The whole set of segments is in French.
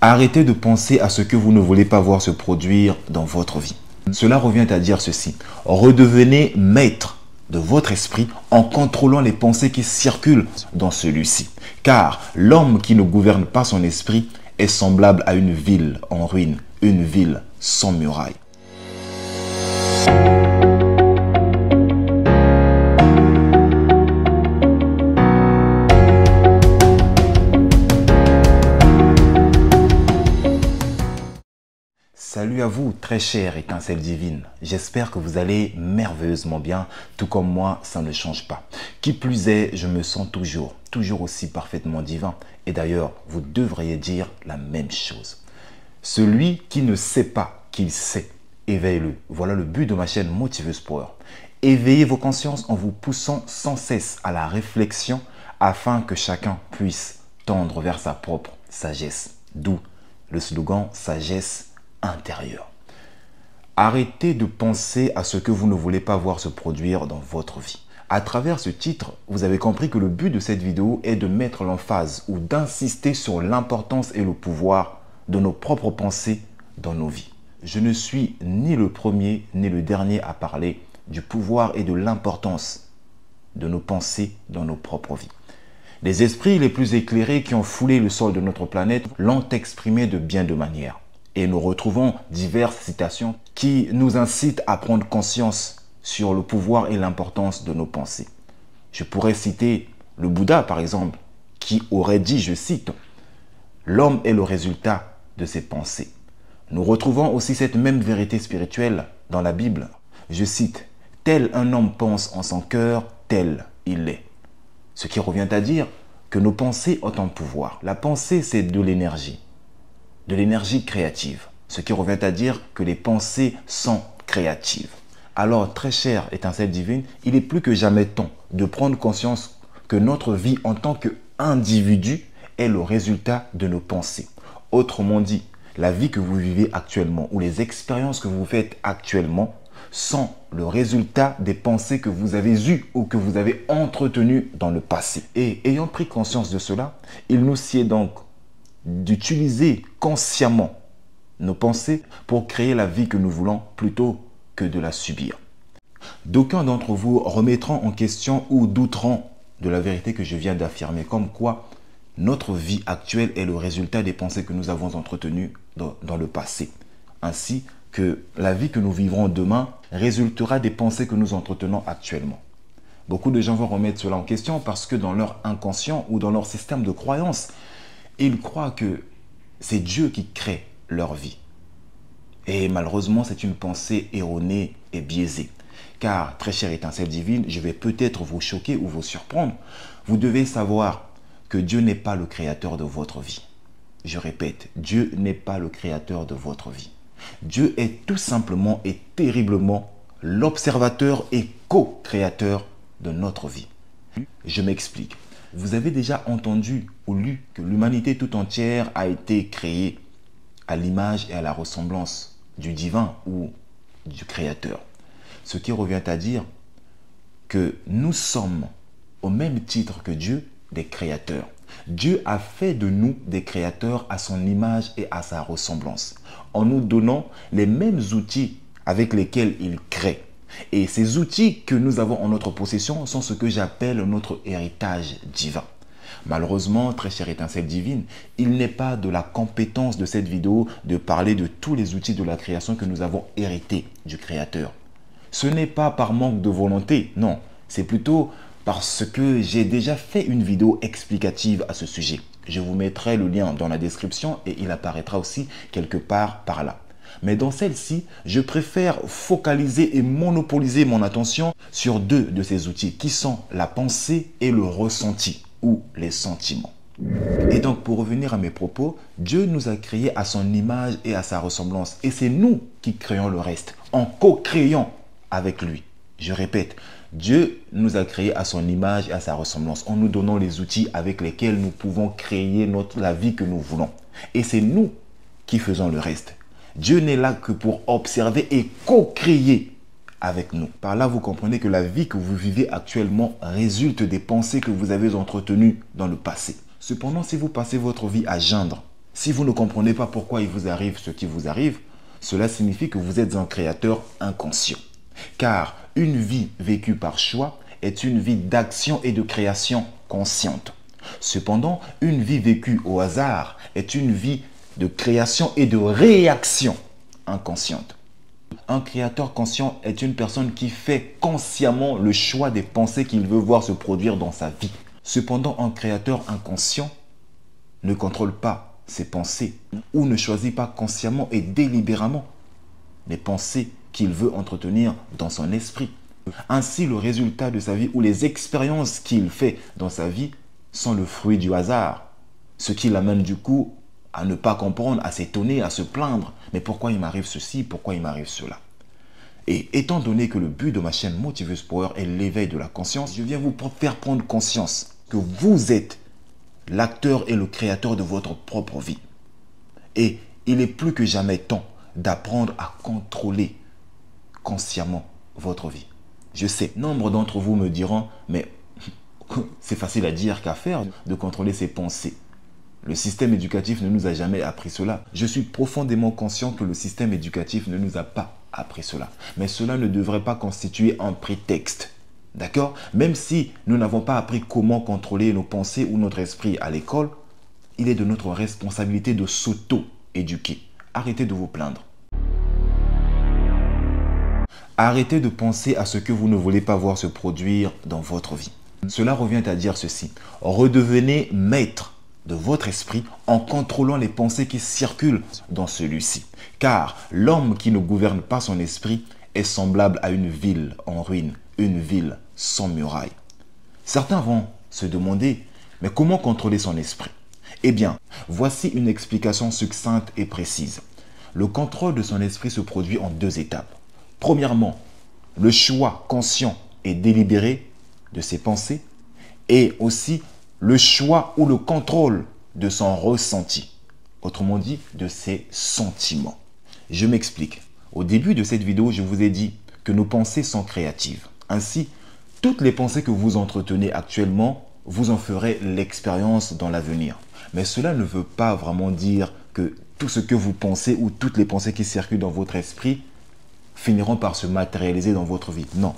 Arrêtez de penser à ce que vous ne voulez pas voir se produire dans votre vie. Cela revient à dire ceci. Redevenez maître de votre esprit en contrôlant les pensées qui circulent dans celui-ci. Car l'homme qui ne gouverne pas son esprit est semblable à une ville en ruine, une ville sans murailles. Salut à vous, très chère étincelle divine. J'espère que vous allez merveilleusement bien, tout comme moi, ça ne change pas. Qui plus est, je me sens toujours aussi parfaitement divin. Et d'ailleurs, vous devriez dire la même chose. Celui qui ne sait pas qu'il sait, éveille-le. Voilà le but de ma chaîne Motiveuse Power. Éveillez vos consciences en vous poussant sans cesse à la réflexion afin que chacun puisse tendre vers sa propre sagesse. D'où le slogan sagesse intérieur. Arrêtez de penser à ce que vous ne voulez pas voir se produire dans votre vie. À travers ce titre, vous avez compris que le but de cette vidéo est de mettre l'emphase ou d'insister sur l'importance et le pouvoir de nos propres pensées dans nos vies. Je ne suis ni le premier ni le dernier à parler du pouvoir et de l'importance de nos pensées dans nos propres vies. Les esprits les plus éclairés qui ont foulé le sol de notre planète l'ont exprimé de bien de manières. Et nous retrouvons diverses citations qui nous incitent à prendre conscience sur le pouvoir et l'importance de nos pensées. Je pourrais citer le Bouddha, par exemple, qui aurait dit, je cite, « L'homme est le résultat de ses pensées ». Nous retrouvons aussi cette même vérité spirituelle dans la Bible. Je cite, « Tel un homme pense en son cœur, tel il est ». Ce qui revient à dire que nos pensées ont un pouvoir. La pensée, c'est de l'énergie créative, ce qui revient à dire que les pensées sont créatives. Alors, très chère étincelle divine, il est plus que jamais temps de prendre conscience que notre vie en tant qu'individu est le résultat de nos pensées. Autrement dit, la vie que vous vivez actuellement ou les expériences que vous faites actuellement sont le résultat des pensées que vous avez eues ou que vous avez entretenues dans le passé. Et ayant pris conscience de cela, il nous sied donc d'utiliser consciemment nos pensées pour créer la vie que nous voulons plutôt que de la subir. D'aucuns d'entre vous remettront en question ou douteront de la vérité que je viens d'affirmer, comme quoi notre vie actuelle est le résultat des pensées que nous avons entretenues dans le passé, ainsi que la vie que nous vivrons demain résultera des pensées que nous entretenons actuellement. Beaucoup de gens vont remettre cela en question parce que dans leur inconscient ou dans leur système de croyance, ils croient que c'est Dieu qui crée leur vie. Et malheureusement, c'est une pensée erronée et biaisée. Car, très chère étincelle divine, je vais peut-être vous choquer ou vous surprendre. Vous devez savoir que Dieu n'est pas le créateur de votre vie. Je répète, Dieu n'est pas le créateur de votre vie. Dieu est tout simplement et terriblement l'observateur et co-créateur de notre vie. Je m'explique. Vous avez déjà entendu ou lu que l'humanité tout entière a été créée à l'image et à la ressemblance du divin ou du créateur. Ce qui revient à dire que nous sommes, au même titre que Dieu, des créateurs. Dieu a fait de nous des créateurs à son image et à sa ressemblance, en nous donnant les mêmes outils avec lesquels il crée. Et ces outils que nous avons en notre possession sont ce que j'appelle notre héritage divin. Malheureusement, très chère étincelle divine, il n'est pas de la compétence de cette vidéo de parler de tous les outils de la création que nous avons hérités du Créateur. Ce n'est pas par manque de volonté, non. C'est plutôt parce que j'ai déjà fait une vidéo explicative à ce sujet. Je vous mettrai le lien dans la description et il apparaîtra aussi quelque part par là. Mais dans celle-ci, je préfère focaliser et monopoliser mon attention sur deux de ces outils qui sont la pensée et le ressenti ou les sentiments. Et donc pour revenir à mes propos, Dieu nous a créés à son image et à sa ressemblance et c'est nous qui créons le reste en co-créant avec lui. Je répète, Dieu nous a créés à son image et à sa ressemblance en nous donnant les outils avec lesquels nous pouvons créer la vie que nous voulons. Et c'est nous qui faisons le reste. Dieu n'est là que pour observer et co-créer avec nous. Par là, vous comprenez que la vie que vous vivez actuellement résulte des pensées que vous avez entretenues dans le passé. Cependant, si vous passez votre vie à geindre Si vous ne comprenez pas pourquoi il vous arrive ce qui vous arrive, cela signifie que vous êtes un créateur inconscient. Car une vie vécue par choix est une vie d'action et de création consciente. Cependant, une vie vécue au hasard est une vie de création et de réaction inconsciente. Un créateur conscient est une personne qui fait consciemment le choix des pensées qu'il veut voir se produire dans sa vie. Cependant, un créateur inconscient ne contrôle pas ses pensées ou ne choisit pas consciemment et délibérément les pensées qu'il veut entretenir dans son esprit. Ainsi, le résultat de sa vie ou les expériences qu'il fait dans sa vie sont le fruit du hasard, ce qui l'amène du coup à ne pas comprendre, à s'étonner, à se plaindre. Mais pourquoi il m'arrive ceci, pourquoi il m'arrive cela? Et étant donné que le but de ma chaîne Motiveuse Power est l'éveil de la conscience, je viens vous faire prendre conscience que vous êtes l'acteur et le créateur de votre propre vie. Et il est plus que jamais temps d'apprendre à contrôler consciemment votre vie. Je sais, nombre d'entre vous me diront, mais c'est facile à dire qu'à faire de contrôler ses pensées. Le système éducatif ne nous a jamais appris cela. Je suis profondément conscient que le système éducatif ne nous a pas appris cela. Mais cela ne devrait pas constituer un prétexte. D'accord? Même si nous n'avons pas appris comment contrôler nos pensées ou notre esprit à l'école, il est de notre responsabilité de s'auto-éduquer. Arrêtez de vous plaindre. Arrêtez de penser à ce que vous ne voulez pas voir se produire dans votre vie. Cela revient à dire ceci. Redevenez maître de votre esprit en contrôlant les pensées qui circulent dans celui-ci. Car l'homme qui ne gouverne pas son esprit est semblable à une ville en ruine, une ville sans murailles. Certains vont se demander, mais comment contrôler son esprit? Eh bien, voici une explication succincte et précise. Le contrôle de son esprit se produit en deux étapes. Premièrement, le choix conscient et délibéré de ses pensées et aussi le choix ou le contrôle de son ressenti, autrement dit de ses sentiments. Je m'explique. Au début de cette vidéo, je vous ai dit que nos pensées sont créatives. Ainsi, toutes les pensées que vous entretenez actuellement, vous en ferez l'expérience dans l'avenir. Mais cela ne veut pas vraiment dire que tout ce que vous pensez ou toutes les pensées qui circulent dans votre esprit finiront par se matérialiser dans votre vie. Non.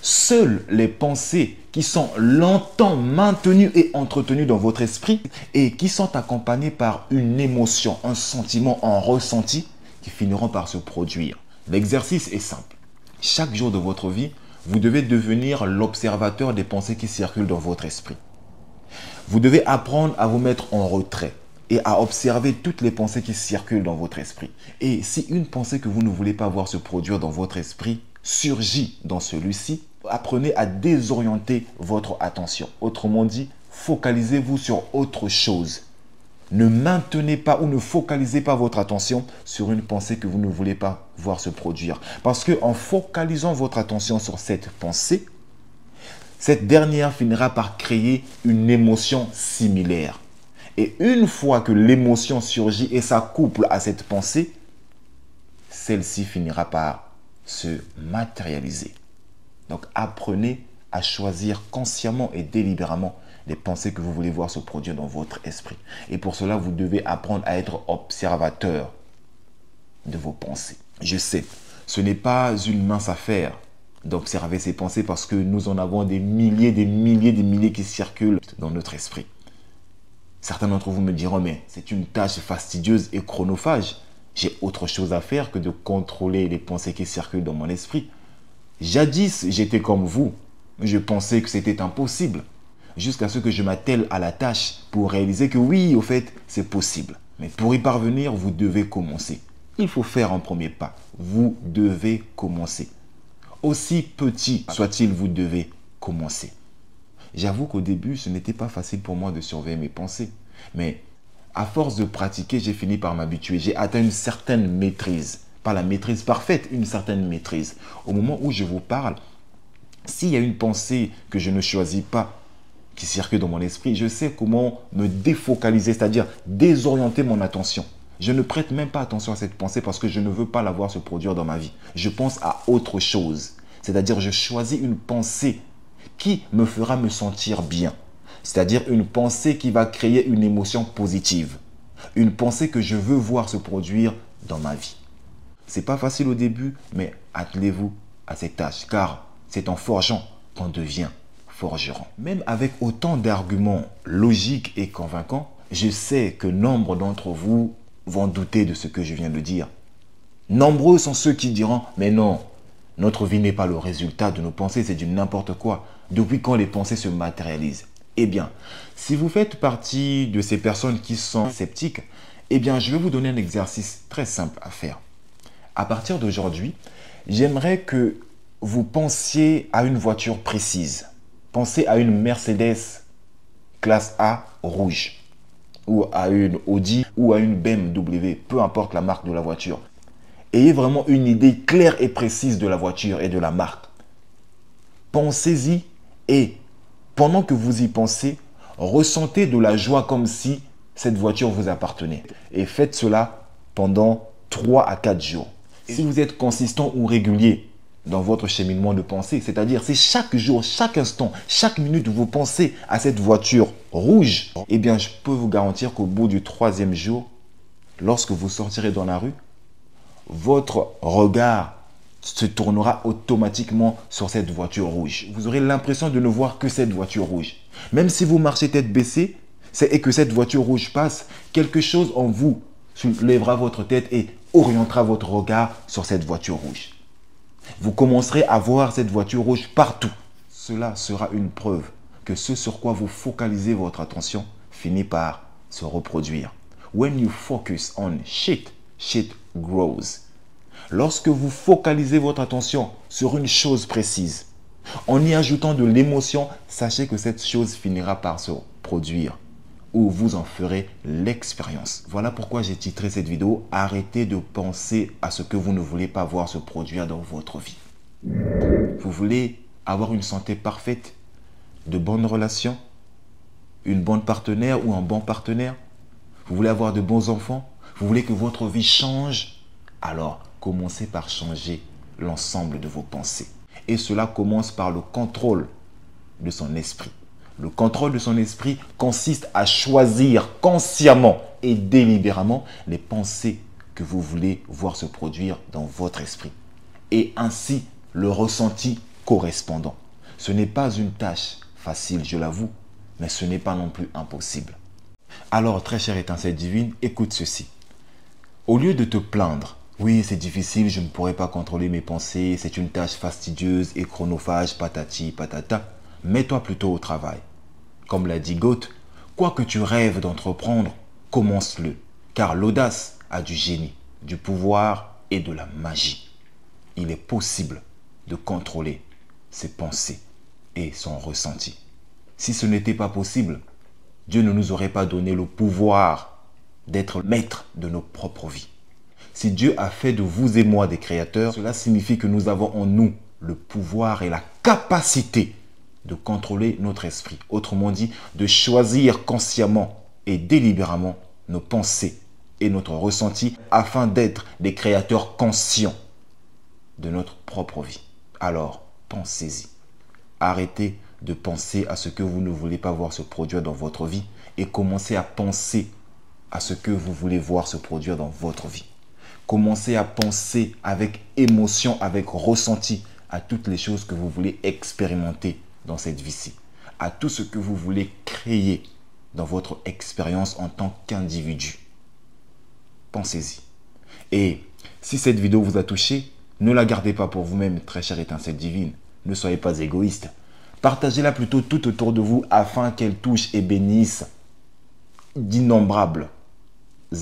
Seules les pensées qui sont longtemps maintenues et entretenues dans votre esprit et qui sont accompagnées par une émotion, un sentiment, un ressenti qui finiront par se produire. L'exercice est simple. Chaque jour de votre vie, vous devez devenir l'observateur des pensées qui circulent dans votre esprit. Vous devez apprendre à vous mettre en retrait et à observer toutes les pensées qui circulent dans votre esprit. Et si une pensée que vous ne voulez pas voir se produire dans votre esprit surgit dans celui-ci, apprenez à désorienter votre attention. Autrement dit, focalisez-vous sur autre chose. Ne maintenez pas ou ne focalisez pas votre attention sur une pensée que vous ne voulez pas voir se produire. Parce qu'en focalisant votre attention sur cette pensée, cette dernière finira par créer une émotion similaire. Et une fois que l'émotion surgit et s'accouple à cette pensée, celle-ci finira par se matérialiser. Donc apprenez à choisir consciemment et délibérément les pensées que vous voulez voir se produire dans votre esprit. Et pour cela, vous devez apprendre à être observateur de vos pensées. Je sais, ce n'est pas une mince affaire d'observer ces pensées parce que nous en avons des milliers qui circulent dans notre esprit. Certains d'entre vous me diront, mais c'est une tâche fastidieuse et chronophage. J'ai autre chose à faire que de contrôler les pensées qui circulent dans mon esprit. Jadis, j'étais comme vous. Je pensais que c'était impossible. Jusqu'à ce que je m'attelle à la tâche pour réaliser que oui, au fait, c'est possible. Mais pour y parvenir, vous devez commencer. Il faut faire un premier pas. Vous devez commencer. Aussi petit soit-il, vous devez commencer. J'avoue qu'au début, ce n'était pas facile pour moi de surveiller mes pensées. Mais à force de pratiquer, j'ai fini par m'habituer. J'ai atteint une certaine maîtrise. Pas la maîtrise parfaite, une certaine maîtrise. Au moment où je vous parle, s'il y a une pensée que je ne choisis pas, qui circule dans mon esprit, je sais comment me défocaliser, c'est-à-dire désorienter mon attention. Je ne prête même pas attention à cette pensée parce que je ne veux pas la voir se produire dans ma vie. Je pense à autre chose. C'est-à-dire je choisis une pensée qui me fera me sentir bien. C'est-à-dire une pensée qui va créer une émotion positive. Une pensée que je veux voir se produire dans ma vie. C'est pas facile au début, mais attelez-vous à cette tâche, car c'est en forgeant qu'on devient forgeron. Même avec autant d'arguments logiques et convaincants, je sais que nombre d'entre vous vont douter de ce que je viens de dire. Nombreux sont ceux qui diront « Mais non, notre vie n'est pas le résultat de nos pensées, c'est du n'importe quoi. Depuis quand les pensées se matérialisent ?» Eh bien, si vous faites partie de ces personnes qui sont sceptiques, eh bien, je vais vous donner un exercice très simple à faire. À partir d'aujourd'hui, j'aimerais que vous pensiez à une voiture précise. Pensez à une Mercedes classe A rouge, ou à une Audi, ou à une BMW, peu importe la marque de la voiture. Ayez vraiment une idée claire et précise de la voiture et de la marque. Pensez-y et pendant que vous y pensez, ressentez de la joie comme si cette voiture vous appartenait. Et faites cela pendant 3 à 4 jours. Si vous êtes consistant ou régulier dans votre cheminement de pensée, c'est-à-dire si chaque jour, chaque instant, chaque minute vous pensez à cette voiture rouge, eh bien je peux vous garantir qu'au bout du 3e jour, lorsque vous sortirez dans la rue, votre regard se tournera automatiquement sur cette voiture rouge. Vous aurez l'impression de ne voir que cette voiture rouge. Même si vous marchez tête baissée et que cette voiture rouge passe, quelque chose en vous soulèvera votre tête et orientera votre regard sur cette voiture rouge. Vous commencerez à voir cette voiture rouge partout. Cela sera une preuve que ce sur quoi vous focalisez votre attention finit par se reproduire. When you focus on shit, shit grows. Lorsque vous focalisez votre attention sur une chose précise, en y ajoutant de l'émotion, sachez que cette chose finira par se produire ou vous en ferez l'expérience. Voilà pourquoi j'ai titré cette vidéo « Arrêtez de penser à ce que vous ne voulez pas voir se produire dans votre vie ». Vous voulez avoir une santé parfaite, de bonnes relations, une bonne partenaire ou un bon partenaire? Vous voulez avoir de bons enfants? Vous voulez que votre vie change? Alors, commencez par changer l'ensemble de vos pensées. Et cela commence par le contrôle de son esprit. Le contrôle de son esprit consiste à choisir consciemment et délibérément les pensées que vous voulez voir se produire dans votre esprit. Et ainsi, le ressenti correspondant. Ce n'est pas une tâche facile, je l'avoue, mais ce n'est pas non plus impossible. Alors, très chère étincelle divine, écoute ceci. Au lieu de te plaindre, oui, c'est difficile, je ne pourrai pas contrôler mes pensées, c'est une tâche fastidieuse et chronophage, patati, patata. Mets-toi plutôt au travail. Comme l'a dit Goethe, quoi que tu rêves d'entreprendre, commence-le, car l'audace a du génie, du pouvoir et de la magie. Il est possible de contrôler ses pensées et son ressenti. Si ce n'était pas possible, Dieu ne nous aurait pas donné le pouvoir d'être maître de nos propres vies. Si Dieu a fait de vous et moi des créateurs, cela signifie que nous avons en nous le pouvoir et la capacité de contrôler notre esprit. Autrement dit, de choisir consciemment et délibérément nos pensées et notre ressenti afin d'être des créateurs conscients de notre propre vie. Alors, pensez-y. Arrêtez de penser à ce que vous ne voulez pas voir se produire dans votre vie et commencez à penser à ce que vous voulez voir se produire dans votre vie. Commencez à penser avec émotion, avec ressenti à toutes les choses que vous voulez expérimenter dans cette vie-ci, à tout ce que vous voulez créer dans votre expérience en tant qu'individu. Pensez-y. Et si cette vidéo vous a touché, ne la gardez pas pour vous-même, très chère étincelle divine. Ne soyez pas égoïste. Partagez-la plutôt tout autour de vous afin qu'elle touche et bénisse d'innombrables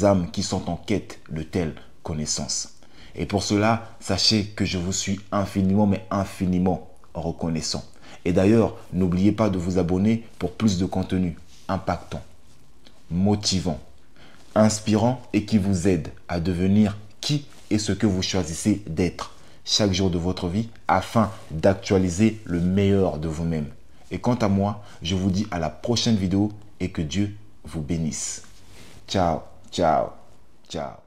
âmes qui sont en quête de telles connaissances. Et pour cela, sachez que je vous suis infiniment, mais infiniment reconnaissant. Et d'ailleurs, n'oubliez pas de vous abonner pour plus de contenu impactant, motivant, inspirant et qui vous aide à devenir qui et ce que vous choisissez d'être chaque jour de votre vie afin d'actualiser le meilleur de vous-même. Et quant à moi, je vous dis à la prochaine vidéo et que Dieu vous bénisse. Ciao, ciao, ciao.